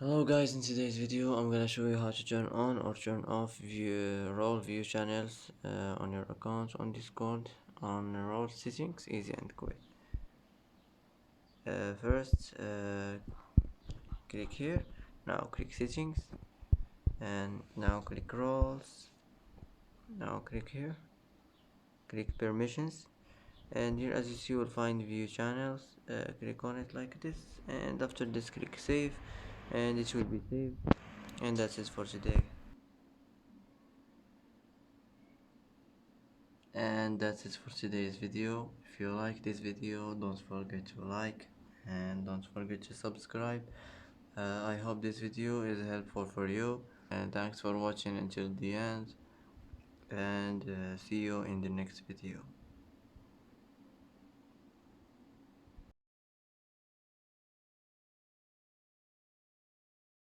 Hello guys, in today's video I'm gonna show you how to turn on or turn off role view channels on your account on Discord on role settings, easy and quick. First click here, now click settings, and now click roles, now click here, click permissions, and here as you see you will find view channels. Click on it like this, and after this click save, and it will be saved. And that's it for today. And that's it for today's video. If you like this video, don't forget to like and don't forget to subscribe. I hope this video is helpful for you, and thanks for watching until the end, and see you in the next video.